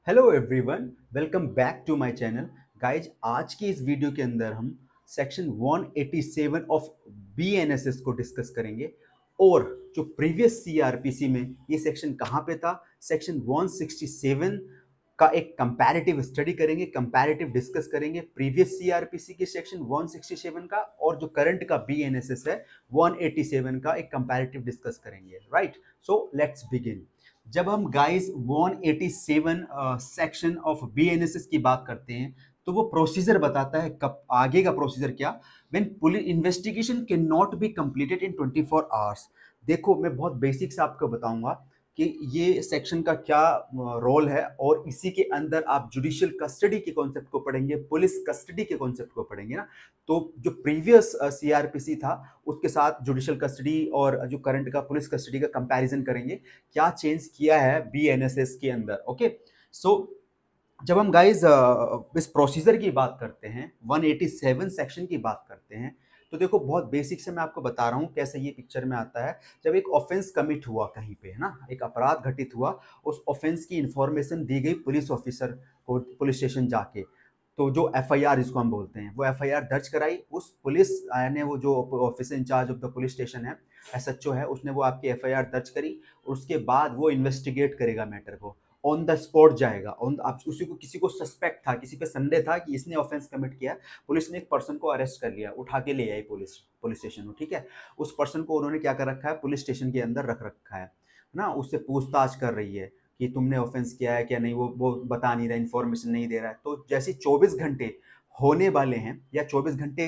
Hello everyone, welcome back to my channel. Guys, आज की इस वीडियो के अंदर हम सेक्शन 187 ऑफ बीएनएसएस को डिस्कस करेंगे। और जो प्रीवियस सीआरपीसी में ये सेक्शन कहाँ पे था, सेक्शन 167 का एक कंपैरेटिव स्टडी करेंगे, कंपैरेटिव डिस्कस करेंगे प्रीवियस सीआरपीसी के सेक्शन 167 का और जो करंट का बीएनएसएस है 187 का एक कंपैरेटिव डिस्कस करेंगे। Right, so let's begin. जब हम गाइस 187 सेक्शन ऑफ बीएनएसएस की बात करते हैं तो वो प्रोसीजर बताता है कब आगे का प्रोसीजर क्या, when police investigation can not be completed in 24 hours. देखो, मैं बहुत बेसिक से आपको बताऊंगा कि ये सेक्शन का क्या रोल है और इसी के अंदर आप जुडिशियल कस्टडी के कॉन्सेप्ट को पढ़ेंगे, पुलिस कस्टडी के कॉन्सेप्ट को पढ़ेंगे ना। तो जो प्रीवियस सीआरपीसी था उसके साथ जुडिशियल कस्टडी और जो करंट का पुलिस कस्टडी का कंपैरिजन करेंगे, क्या चेंज किया है बीएनएसएस के अंदर। ओके, सो जब हम गाइज इस प्रोसीजर की बात करते हैं, 187 सेक्शन की बात करते हैं, तो देखो बहुत बेसिक से मैं आपको बता रहा हूँ कैसे ये पिक्चर में आता है। जब एक ऑफेंस कमिट हुआ कहीं पे, है ना, एक अपराध घटित हुआ, उस ऑफेंस की इंफॉर्मेशन दी गई पुलिस ऑफिसर को पुलिस स्टेशन जाके। तो जो एफआईआर जिसको हम बोलते हैं, वो एफआईआर दर्ज कराई उस पुलिस ने, वो जो officer in charge of the police station है, एसएचओ है, उसने वो आपकी एफआईआर दर्ज करी और उसके बाद वो इन्वेस्टिगेट करेगा मैटर को, ऑन द स्पॉट जाएगा। ऑन आप उसी को, किसी को सस्पेक्ट था, किसी पे संदेह था कि इसने ऑफेंस कमिट किया, पुलिस ने एक पर्सन को अरेस्ट कर लिया, उठा के ले आई पुलिस पुलिस स्टेशन में। ठीक है, उस पर्सन को उन्होंने क्या कर रखा है, पुलिस स्टेशन के अंदर रख रखा है ना, उससे पूछताछ कर रही है कि तुमने ऑफेंस किया है क्या नहीं, वो बता नहीं रहा, इन्फॉर्मेशन नहीं दे रहा है। तो जैसे 24 घंटे होने वाले हैं या 24 घंटे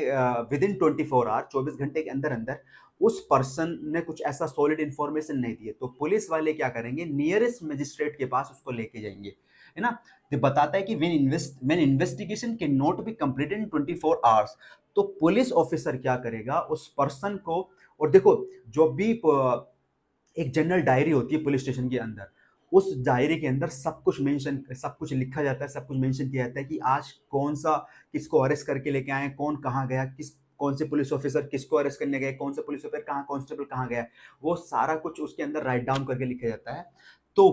विद इन 24 आवर, 24 घंटे के अंदर अंदर उस पर्सन ने कुछ ऐसा सॉलिड इंफॉर्मेशन नहीं दी है, तो पुलिस वाले क्या करेंगे, नियरेस्ट मजिस्ट्रेट के पास उसको लेके जाएंगे, है ना। तो बताता है कि when investigation can not be completed in 24 hours, तो पुलिस ऑफिसर क्या करेगा उस पर्सन को। और देखो, जो भी एक जनरल डायरी होती है पुलिस स्टेशन के अंदर, उस डायरी के अंदर सब कुछ मेंशन, सब कुछ लिखा जाता है, सब कुछ मेंशन किया जाता है कि आज कौन सा, किसको अरेस्ट करके लेके आए, कौन कहाँ गया, कौन से पुलिस ऑफिसर किसको अरेस्ट करने गए, कौन से पुलिस ऑफिसर कहाँ, कांस्टेबल कहाँ गया, वो सारा कुछ उसके अंदर राइट डाउन करके लिखा जाता है। तो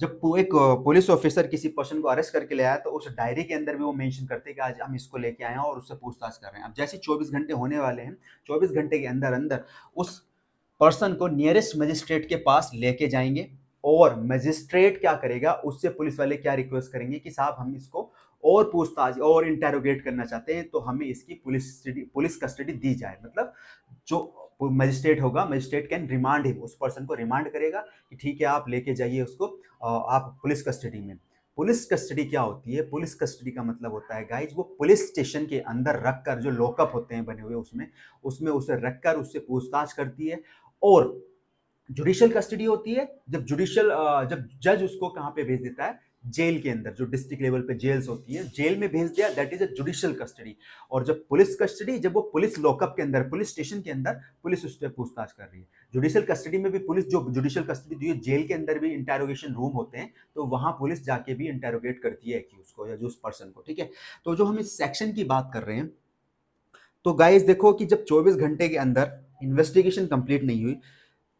जब एक पुलिस ऑफिसर किसी पर्सन को अरेस्ट करके ले आया तो उस डायरी के अंदर भी वो मेंशन करते हैं कि आज हम इसको लेके आए हैं और उससे पूछताछ कर रहे हैं। अब जैसे 24 घंटे होने वाले हैं, 24 घंटे के अंदर अंदर उस पर्सन को नियरेस्ट मजिस्ट्रेट के पास लेके जाएंगे और मजिस्ट्रेट क्या करेगा, उससे पुलिस वाले क्या रिक्वेस्ट करेंगे कि साहब हम इसको और पूछताछ और इंटेरोगेट करना चाहते हैं, तो हमें इसकी पुलिस कस्टडी दी जाए। मतलब जो मजिस्ट्रेट होगा, मजिस्ट्रेट कैन रिमांड हिम, उस पर्सन को रिमांड करेगा कि ठीक है आप लेके जाइए उसको, आप पुलिस कस्टडी में। पुलिस कस्टडी क्या होती है, पुलिस कस्टडी का मतलब होता है गाइज, वो पुलिस स्टेशन के अंदर रखकर, जो लॉकअप होते हैं बने हुए, उसमें उसमें उसे रखकर उससे पूछताछ करती है। और जुडिशियल कस्टडी होती है जब जज उसको कहाँ पे भेज देता है, जेल के अंदर, जो डिस्ट्रिक्ट लेवल पे जेल्स होती है, जेल में भेज दिया, that is a judicial custody. और जब पुलिस कस्टडी, जब वो पुलिस लॉकअप के अंदर, पुलिस स्टेशन के अंदर पुलिस उससे पूछताछ कर रही है। जुडिशियल कस्टडी में भी पुलिस, जो जुडिशियल कस्टडी दी है, जेल के अंदर भी इंटेरोगेशन रूम होते हैं, तो वहां पुलिस जाके भी इंटेरोगेट करती है एक्यूज को या जो उस पर्सन को। ठीक है, तो जो हम इस सेक्शन की बात कर रहे हैं, तो गाइस देखो कि जब 24 घंटे के अंदर इन्वेस्टिगेशन कंप्लीट नहीं हुई,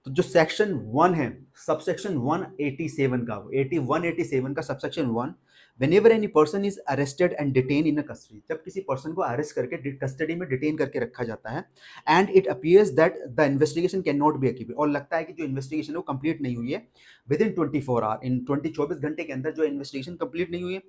तो जो सेक्शन 1 है, सबसेक्शन 187 का, 187 का subsection 1, whenever any person is arrested and detain in a custody, जब किसी पर्सन को अरेस्ट करके कस्टडी में डिटेन करके रखा जाता है, and it appears that the investigation can not be achieved, और लगता है कि जो इन्वेस्टिगेशन है वो कंप्लीट नहीं हुई है विद इन 24 आवर, इन 24 घंटे के अंदर जो इन्वेस्टिगेशन कंप्लीट नहीं हुई है,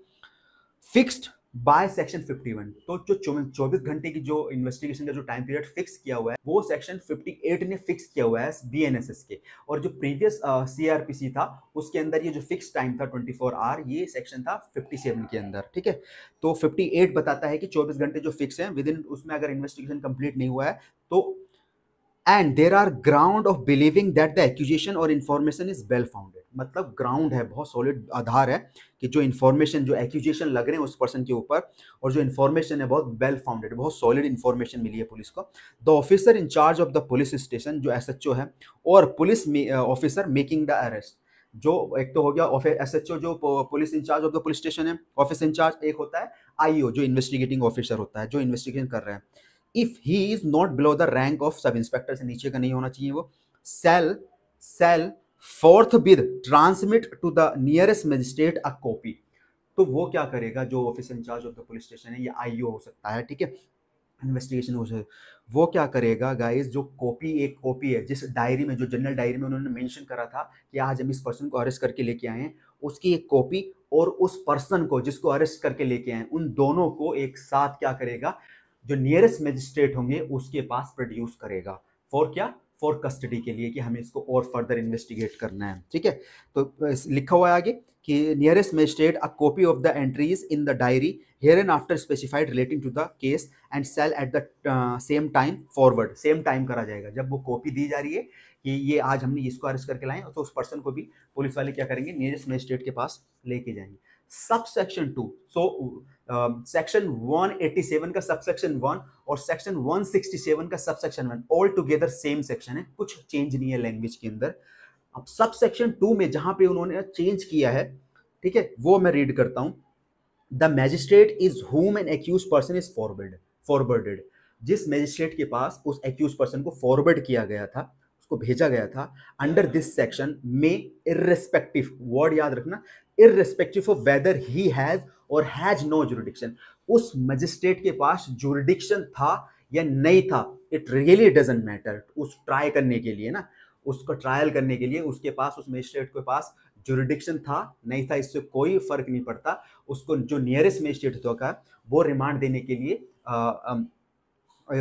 फिक्स्ड बाय सेक्शन 51। तो जो 24 घंटे की जो इन्वेस्टिगेशन का जो टाइम पीरियड फिक्स किया हुआ है, वो सेक्शन 58 ने फिक्स किया हुआ है बीएनएसएस के। और जो प्रीवियस सीआरपीसी था उसके अंदर ये जो फिक्स टाइम था 24 आवर, ये सेक्शन था 57 के अंदर। ठीक है, तो 58 बताता है कि 24 घंटे जो फिक्स है, विद इन उसमें अगर इन्वेस्टिगेशन कंप्लीट नहीं हुआ है तो, and there are ground of believing that the accusation or information is well founded, मतलब ग्राउंड है, बहुत सॉलिड आधार है कि जो इन्फॉर्मेशन, जो एक्यूजेशन लग रहे हैं उस पर्सन के ऊपर, और जो इन्फॉर्मेशन है बहुत वेल फाउंडेड, बहुत सॉलिड इन्फॉर्मेशन मिली है पुलिस को। The officer in charge of the police station, जो एसएचओ है, और police officer making the arrest, जो एक तो हो गया एसएचओ जो police in charge of the police station है, ऑफिस इंचार्ज, एक होता है आईओ जो इन्वेस्टिगेटिंग ऑफिसर होता है, जो इन्वेस्टिगेशन कर रहा है। If he is not below the rank of sub inspector, से नीचे का नहीं होना चाहिए वो, shall shall forthwith transmit to the nearest magistrate a copy, तो वो क्या करेगा, जो officer in charge of the police station है, या आईओ हो सकता है, ठीक है, इन्वेस्टिगेशन हो सकता, वो क्या करेगा गाइस, जो कॉपी, एक कॉपी है जिस डायरी में, जो जनरल डायरी में उन्होंने मेंशन करा था कि आज हम इस पर्सन को अरेस्ट करके लेके आए हैं, उसकी एक कॉपी और उस पर्सन को जिसको अरेस्ट करके लेके आए, उन दोनों को एक साथ क्या करेगा, जो नियरेस्ट मजिस्ट्रेट होंगे उसके पास प्रोड्यूस करेगा। फॉर क्या, फॉर कस्टडी के लिए, कि हमें इसको और फर्दर इन्वेस्टिगेट करना है, ठीक है। तो लिखा हुआ है आगे कि nearest magistrate a copy of the entries in the diary hereinafter specified relating to the case and shall at the same time forward, same time करा जाएगा। जब वो कॉपी दी जा रही है कि ये आज हमने इसको अरेस्ट करके लाए, तो उस पर्सन को भी पुलिस वाले क्या करेंगे, नियरेस्ट मजिस्ट्रेट के पास लेके जाएंगे। सब सेक्शन 2, सो सेक्शन 187 का सब सेक्शन 1 और सेक्शन 167 का sub section 1 all together same section है, कुछ चेंज नहीं है लैंग्वेज के अंदर। अब सब सेक्शन 2 में जहां पे उन्होंने चेंज किया है, ठीक है, वो मैं रीड करता हूं। The magistrate is whom an accused person is forwarded, जिस मैजिस्ट्रेट के पास उस एक्यूज पर्सन को फॉरवर्ड किया गया था, उसको भेजा गया था, अंडर दिस सेक्शन में इररेस्पेक्टिव, वर्ड याद रखना, irrespective of weather he has और हैज नो जुरिडिक्शन, उस मैजिस्ट्रेट के पास जुरिडिक्शन था या नहीं था, इट रियली डजंट मैटर, उस ट्राई करने के लिए ना, उसको ट्रायल करने के लिए उसके पास, उस मैजिस्ट्रेट के पास जुरिडिक्शन था नहीं था, इससे कोई फर्क नहीं पड़ता। उसको जो नियरेस्ट मैजिस्ट्रेट होगा वो रिमांड देने के लिए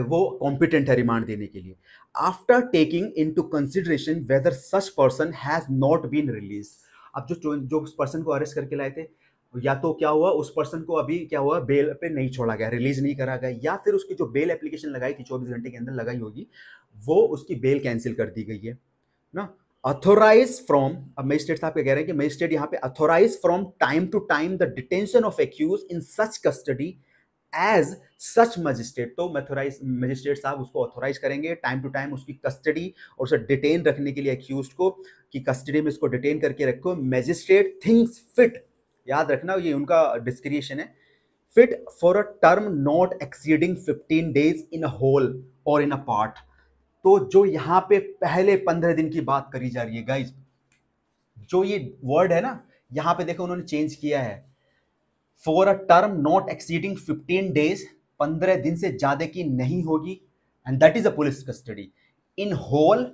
वो कॉम्पिटेंट है रिमांड देने के लिए। After taking into consideration whether such person has not been release, अब जो उस पर्सन को अरेस्ट करके लाए थे, या तो क्या हुआ, उस पर्सन को अभी क्या हुआ, बेल पे नहीं छोड़ा गया, रिलीज नहीं करा गया, या फिर उसकी जो बेल एप्लीकेशन लगाई थी 24 घंटे के अंदर लगाई होगी, वो उसकी बेल कैंसिल कर दी गई है ना। अथोराइज फ्रॉम, अब मजिस्ट्रेट साहब क्या कह रहे हैं कि मजिस्ट्रेट यहाँ पे authorise from time to time the detention of accused in such custody as such magistrate, तो मजिस्ट्रेट साहब उसको ऑथोराइज करेंगे टाइम टू टाइम उसकी कस्टडी और उसे डिटेन रखने के लिए, एक्यूज को कि कस्टडी में इसको डिटेन करके रखो। मैजिस्ट्रेट थिंक्स फिट, याद रखना ये उनका डिस्क्रिशन है, fit for a term not exceeding 15 days in a whole or in a part. तो जो यहां पे पहले 15 दिन की बात करी जा रही है गाइज, जो ये वर्ड है ना, यहां पे देखो उन्होंने चेंज किया है, for a term not exceeding 15 days, 15 दिन से ज्यादा की नहीं होगी, and that is a police custody, in whole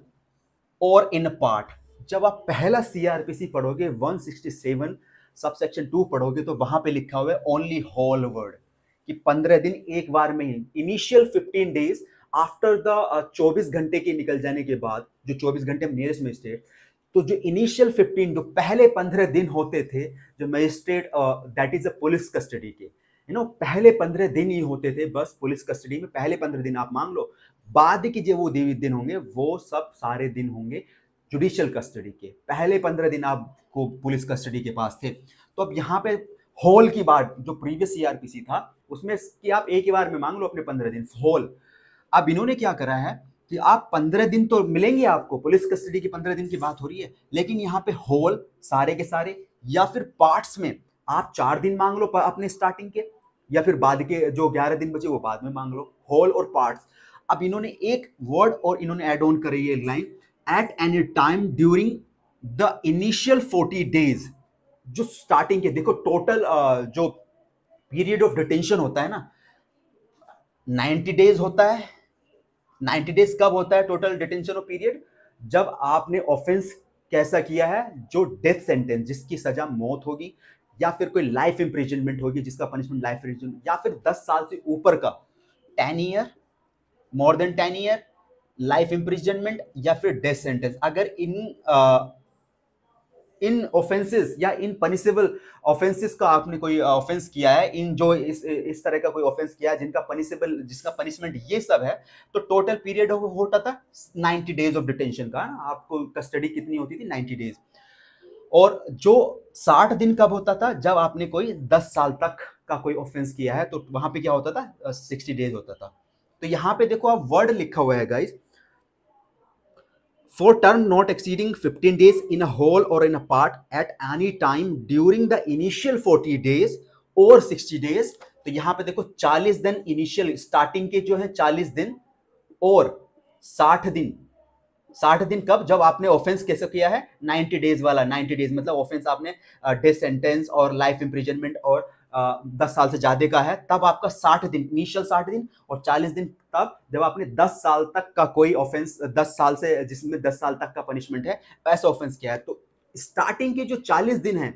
or in part. जब आप पहला सीआरपीसी पढ़ोगे 167 सबसेक्शन 2 पढ़ोगे, तो वहां पे लिखा हुआ है ओनली होल वर्ड, कि 15 दिन एक बार में ही, इनिशियल 15 days आफ्टर द 24 घंटे के निकल जाने के बाद, जो 24 घंटे नियरेस्ट मजिस्ट्रेट, तो जो इनिशियल 15, जो पहले 15 दिन होते थे, जो magistrate that is a police custody के, पहले 15 दिन ही होते थे बस पुलिस कस्टडी में, पहले 15 दिन आप मान लो, बाद के जो वो दिन होंगे वो सब सारे दिन होंगे जुडिशियल कस्टडी के, पहले 15 दिन आपको पुलिस कस्टडी के पास थे। तो अब यहाँ पे होल की बात, जो प्रीवियस सीआरपीसी था उसमें कि आप एक ही बार में मांग लो अपने 15 दिन होल। अब इन्होंने क्या करा है कि आप 15 दिन तो मिलेंगे आपको, पुलिस कस्टडी की 15 दिन की बात हो रही है, लेकिन यहाँ पे होल सारे के सारे, या फिर पार्ट्स में आप 4 दिन मांग लो अपने स्टार्टिंग के, या फिर बाद के जो 11 दिन बचे वो बाद में मांग लो, होल और पार्ट्स। अब इन्होंने एक वर्ड और इन्होंने ऐड ऑन करी है line, at any time during the initial 40 days, जो स्टार्टिंग के, देखो टोटल जो पीरियड ऑफ डिटेंशन होता है ना 90 days होता है। 90 days कब होता है टोटल डिटेंशन ऑफ पीरियड, जब आपने ऑफेंस कैसा किया है, जो डेथ सेंटेंस, जिसकी सजा मौत होगी, या फिर कोई लाइफ इंप्रिजनमेंट होगी जिसका पनिशमेंट लाइफ इंप्रिजनमेंट, या फिर 10 साल से ऊपर का 10 year, more than 10 year, life imprisonment, या फिर डेथ सेंटेंस। अगर इन ऑफेंसेस या इन पनिशेबल ऑफेंसेस का आपने कोई ऑफेंस किया है, इन जो इस तरह का कोई ऑफेंस किया है जिनका पनिशेबल, जिसका पनिशमेंट ये सब है, तो टोटल पीरियड होता था 90 days ऑफ डिटेंशन का, आपको कस्टडी कितनी होती थी 90 days। और जो 60 दिन कब होता था, जब आपने कोई 10 साल तक का कोई ऑफेंस किया है, तो वहां पे क्या होता था 60 days होता था। तो यहां पे देखो आप वर्ड लिखा हुआ है guys, for term not exceeding 15 days in a whole or in a part at any time during the initial 40 days or 60 days। तो यहां पे देखो 40 दिन इनिशियल स्टार्टिंग के जो है 40 दिन और 60 दिन, 60 दिन कब? जब आपने ऑफेंस कैसे किया है 90 डेज वाला। 90 डेज मतलब ऑफेंस आपने डेथ सेंटेंस और लाइफ इंप्रिजनमेंट और 10 साल से ज्यादा का है, तब आपका 60 दिन, इनिशियल 60 दिन, और 40 दिन तब जब आपने 10 साल तक का कोई ऑफेंस, 10 साल से जिसमें 10 साल तक का पनिशमेंट है, ऐसा ऑफेंस किया है। तो स्टार्टिंग के जो 40 दिन हैं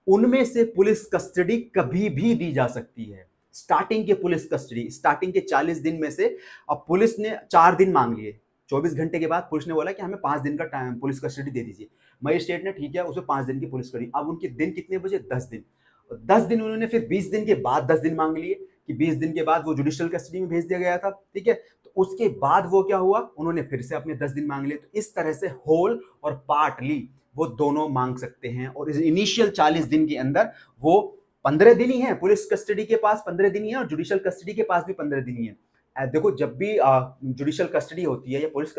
उनमें से पुलिस कस्टडी कभी भी दी जा सकती है। स्टार्टिंग के पुलिस कस्टडी, स्टार्टिंग के 40 दिन में से अब पुलिस ने 4 दिन मांग लिए, 24 घंटे के बाद पुलिस ने बोला कि हमें 5 दिन का टाइम पुलिस कस्टडी दे दीजिए। मजिस्ट्रेट ने ठीक है, उसे 5 दिन की पुलिस कस्टडी। अब उनके दिन कितने बचे? 10 दिन। 10 दिन उन्होंने फिर 20 दिन के बाद 10 दिन मांग लिए कि 20 दिन के बाद वो जुडिशियल कस्टडी में भेज दिया गया था, ठीक है। तो उसके बाद वो क्या हुआ, उन्होंने फिर से अपने 10 दिन मांग लिए। तो इस तरह से होल और पार्टली वो दोनों मांग सकते हैं। और इस इनिशियल 40 दिन के अंदर वो 15 दिन ही है, पुलिस कस्टडी के पास 15 दिन ही है और जुडिशियल कस्टडी के पास भी 15 दिन ही है। देखो, जब भी जुडिशियल कस्टडी होती है या पुलिस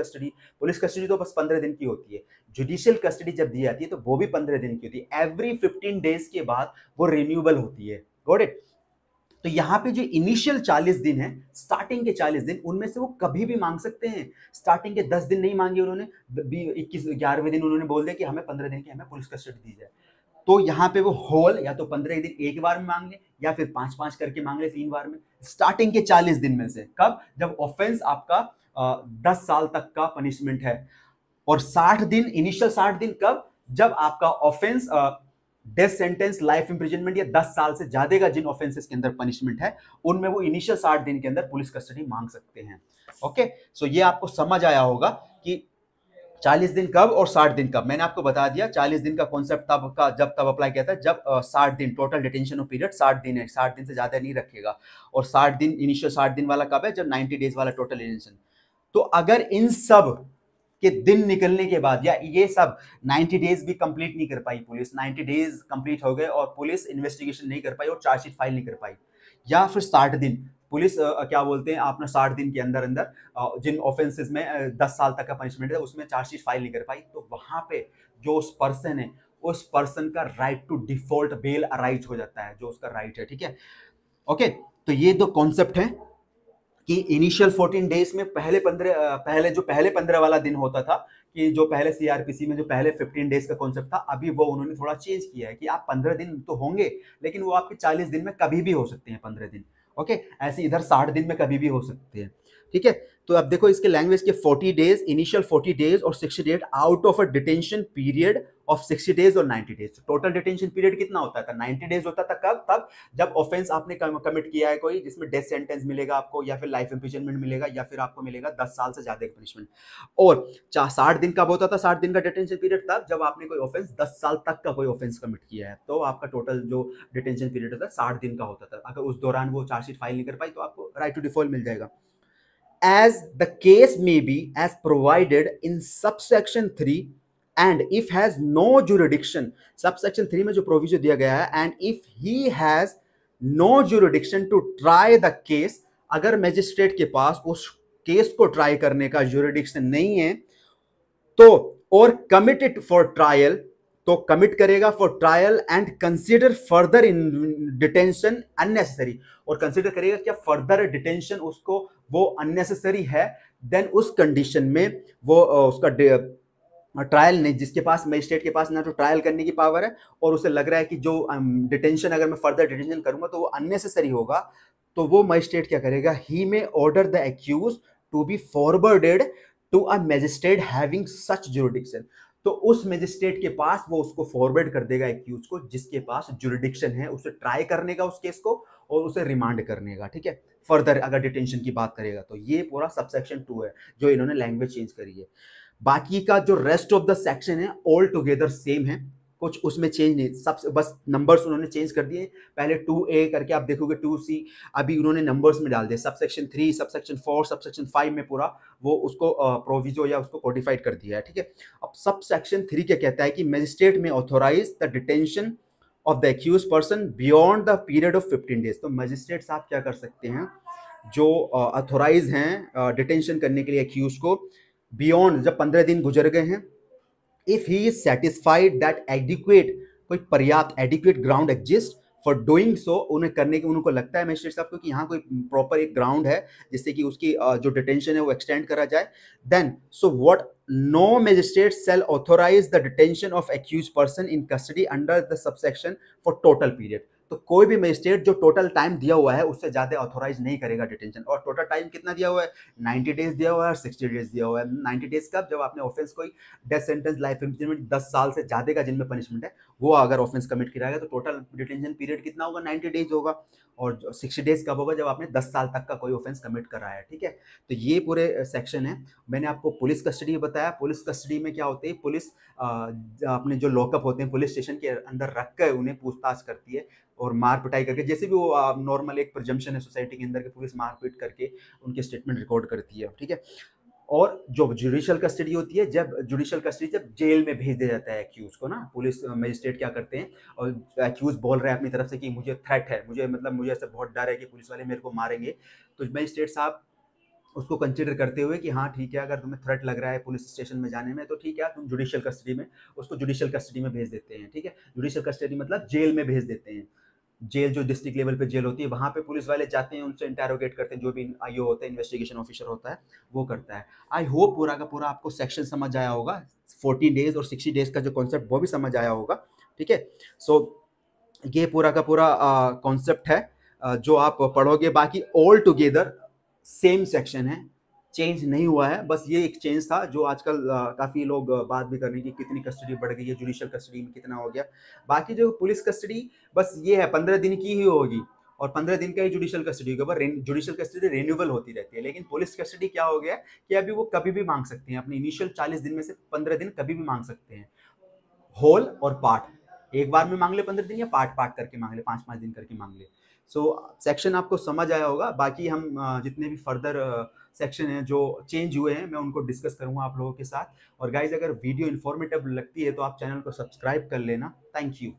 कस्टडी तो बस 15 दिन की होती है। जुडिशियल कस्टडी जब दी जाती है तो वो भी 15 दिन की होती है। एवरी 15 डेज के बाद वो रिन्यूएबल होती है। Got it? तो यहाँ पे जो इनिशियल 40 दिन है, स्टार्टिंग के 40 दिन, उनमें से वो कभी भी मांग सकते हैं। स्टार्टिंग के 10 दिन नहीं मांगे उन्होंने, 11वें दिन उन्होंने बोल दिया कि हमें 15 दिन की हमें पुलिस कस्टडी दी जाए, तो यहाँ पे वो होल या तो 15 दिन एक बार में मांग ले या फिर 5-5 करके मांग ले 3 बार में। स्टार्टिंग के 40 दिन में से कब? जब ऑफेंस आपका 10 साल तक का पनिशमेंट है। और 60 दिन, इनिशियल 60 दिन कब? जब आपका offence death sentence, life imprisonment या 10 साल से ज्यादा का जिन ऑफेंसेस के अंदर पनिशमेंट है, उनमें वो इनिशियल 60 दिन के अंदर पुलिस कस्टडी मांग सकते हैं। ओके, सो ये आपको समझ आया होगा कि 40 दिन कब और 60 दिन कब। मैंने आपको बता दिया 40 दिन का कॉन्सेप्ट तब अप्लाई किया था जब 60 दिन टोटल डिटेंशन ऑफ पीरियड 60 दिन है, 60 दिन से ज्यादा नहीं रखेगा। और 60 दिन, इनिशियल 60 दिन वाला कब है? जब 90 डेज वाला टोटल डिटेंशन। तो अगर इन सब के दिन निकलने के बाद, या ये सब 90 डेज भी कंप्लीट नहीं कर पाई पुलिस, 90 डेज कंप्लीट हो गए और पुलिस इन्वेस्टिगेशन नहीं कर पाई और चार्जशीट फाइल नहीं कर पाई, या फिर 60 दिन पुलिस क्या बोलते हैं, आपने 60 दिन के अंदर अंदर जिन ऑफेंसेस में 10 साल तक का पनिशमेंट है उसमें चार्जशीट फाइल नहीं कर पाई, तो वहां पे जो उस पर्सन है, उस पर्सन का right to default bail arise हो जाता है, जो उसका राइट है, ठीक है। ओके, तो ये दो कॉन्सेप्ट है कि इनिशियल 14 डेज में पहले 15 वाला दिन होता था, कि जो पहले सीआरपीसी में जो पहले 15 डेज का कॉन्सेप्ट था, अभी वो उन्होंने थोड़ा चेंज किया है कि आप 15 दिन तो होंगे, लेकिन वो आपके 40 दिन में कभी भी हो सकते हैं 15 दिन। ओके, ऐसे इधर 60 दिन में कभी भी हो सकते हैं, ठीक है। तो अब देखो इसके लैंग्वेज के 40 डेज, इनिशियल 40 डेज और 60 days out of a detention period of 60 days और 90 डेज। टोटल डिटेंशन पीरियड कितना होता था? 90 डेज होता था। कब? तब जब ऑफेंस आपने कमिट किया है कोई, जिसमें डेथ सेंटेंस मिलेगा आपको, या फिर लाइफ इंप्रिजनमेंट मिलेगा, या फिर आपको मिलेगा 10 साल से ज्यादा का पनिशमेंट। और 60 दिन कब होता था? 60 दिन का डिटेंशन पीरियड तब जब आपने कोई ऑफेंस 10 साल तक का कोई ऑफेंस कमिट किया है, तो आपका टोटल जो डिटेंशन पीरियड होता है 60 दिन का होता था। अगर उस दौरान वो चार्जशीट फाइल नहीं कर पाई तो आपको राइट टू डिफॉल्ट मिल जाएगा। As the case may be as provided in subsection 3 and if has no jurisdiction, subsection 3 में जो प्रोविजन दिया गया है, and if he has no jurisdiction to try the case, अगर मैजिस्ट्रेट के पास उस केस को ट्राई करने का jurisdiction नहीं है, तो और commit it for trial, तो कमिट करेगा for trial and consider further in detention unnecessary, और कंसीडर करेगा क्या फर्दर डिटेंशन उसको वो अननेसेसरी है, देन उस कंडीशन में वो उसका ट्रायल नहीं, जिसके पास मजिस्ट्रेट के पास ना तो ट्रायल करने की पावर है और उसे लग रहा है कि जो डिटेंशन अगर मैं फर्दर डिटेंशन करूंगा तो वो अननेसेसरी होगा, तो वो मजिस्ट्रेट क्या करेगा? He may order the accused to be forwarded to a magistrate having such jurisdiction, तो उस मजिस्ट्रेट के पास वो उसको फॉरवर्ड कर देगा एक्यूज को, जिसके पास जुरिडिक्शन है उसे ट्राई करने का उस केस को और उसे रिमांड करने का, ठीक है। फर्दर अगर डिटेंशन की बात करेगा तो ये पूरा सबसेक्शन 2 है जो इन्होंने लैंग्वेज चेंज करी है। बाकी का जो रेस्ट ऑफ द सेक्शन है ऑल टुगेदर सेम है, कुछ उसमें चेंज नहीं, सब बस नंबर्स उन्होंने चेंज कर दिए। पहले 2A करके आप देखोगे 2C, अभी उन्होंने नंबर्स में डाल दिए। सबसेक्शन 3, सबसेक्शन 4, सबसेक्शन 5 में पूरा वो उसको प्रोविजो या उसको कोडिफाइड कर दिया है, ठीक है। अब सबसेक्शन 3 क्या कहता है कि magistrate may authorise the detention of the accused person beyond the period of 15 days. तो मैजिस्ट्रेट साहब क्या कर सकते हैं, जो ऑथोराइज हैं डिटेंशन करने के लिए एक्यूज को, बियॉन्ड जब 15 दिन गुजर गए हैं, if he is satisfied that adequate, कोई पर्याप्त adequate ground exist for doing so, उन्हें करने के उनको लगता है मैजिस्ट्रेट साहब को कि यहाँ कोई प्रॉपर एक ग्राउंड है जिससे कि उसकी जो डिटेंशन है वो एक्सटेंड करा जाए, then so what no magistrate shall authorize the detention of accused person in custody under the subsection for total period. तो कोई भी मजिस्ट्रेट जो टोटल टाइम दिया हुआ है उससे ज्यादा ऑथोराइज नहीं करेगा डिटेंशन। और टोटल टाइम कितना दिया हुआ है? 90 डेज दिया हुआ है और 60 डेज दिया हुआ है। 90 डेज कब? जब आपने ऑफेंस कोई डेथ सेंटेंस, लाइफ इम्प्रिजनमेंट 10 साल से ज्यादा का जिनमें पनिशमेंट है वो अगर ऑफेंस कमिट किया गया तो टोटल डिटेंशन पीरियड कितना होगा? 90 डेज होगा। और 60 डेज कब होगा? जब आपने 10 साल तक का कोई ऑफेंस कमिट करा है। ठीक है, तो ये पूरे सेक्शन है। मैंने आपको पुलिस कस्टडी बताया। पुलिस कस्टडी में क्या होती है? पुलिस अपने जो लॉकअप होते हैं पुलिस स्टेशन के अंदर रख कर उन्हें पूछताछ करती है और मार पिटाई करके, जैसे भी वो नॉर्मल एक प्रजम्पशन है सोसाइटी के अंदर के, पुलिस मारपीट करके उनके स्टेटमेंट रिकॉर्ड करती है। ठीक है, और जो जुडिशियल कस्टडी होती है, जब जुडिशियल कस्टडी जब जेल में भेज दिया जाता है एक्यूज को ना, पुलिस मजिस्ट्रेट क्या करते हैं, और एक्यूज बोल रहे हैं अपनी तरफ से कि मुझे थ्रेट है, मुझे ऐसा बहुत डर है कि पुलिस वाले मेरे को मारेंगे, तो मजिस्ट्रेट साहब उसको कंसिडर करते हुए कि हाँ ठीक है, अगर तुम्हें थ्रेट लग रहा है पुलिस स्टेशन में जाने में तो ठीक है, तुम जुडिशियल कस्टडी में, उसको जुडिशियल कस्टडी में भेज देते हैं। ठीक है, जुडिशियल कस्टडी मतलब जेल में भेज देते हैं। जेल जो डिस्ट्रिक्ट लेवल पे जेल होती है वहाँ पे पुलिस वाले जाते हैं, उनसे इंटेरोगेट करते हैं, जो भी आईओ होता है, इन्वेस्टिगेशन ऑफिसर होता है, वो करता है। आई होप पूरा का पूरा आपको सेक्शन समझ आया होगा, 14 डेज और 60 डेज का जो कॉन्सेप्ट वो भी समझ आया होगा। ठीक है, सो ये पूरा का पूरा कॉन्सेप्ट है जो आप पढ़ोगे। बाकी ऑल टुगेदर सेम सेक्शन है, चेंज नहीं हुआ है। बस ये एक चेंज था जो आजकल काफ़ी लोग बात भी कर रहे हैं कि कितनी कस्टडी बढ़ गई है, जुडिशियल कस्टडी में कितना हो गया। बाकी जो पुलिस कस्टडी बस ये है 15 दिन की ही होगी और 15 दिन का ही जुडिशियल कस्टडी होगा। पर जुडिशियल कस्टडी रिन्यूअल होती रहती है, लेकिन पुलिस कस्टडी क्या हो गया कि अभी वो कभी भी मांग सकते हैं, अपने इनिशियल 40 दिन में से 15 दिन कभी भी मांग सकते हैं, होल और पार्ट, एक बार में मांग ले 15 दिन या पार्ट पार्ट करके मांग ले, 5-5 दिन करके मांग ले। सो सेक्शन आपको समझ आया होगा। बाकी हम जितने भी फर्दर सेक्शन हैं जो चेंज हुए हैं मैं उनको डिस्कस करूंगा आप लोगों के साथ। और गाइज अगर वीडियो इन्फॉर्मेटिव लगती है तो आप चैनल को सब्सक्राइब कर लेना। Thank you.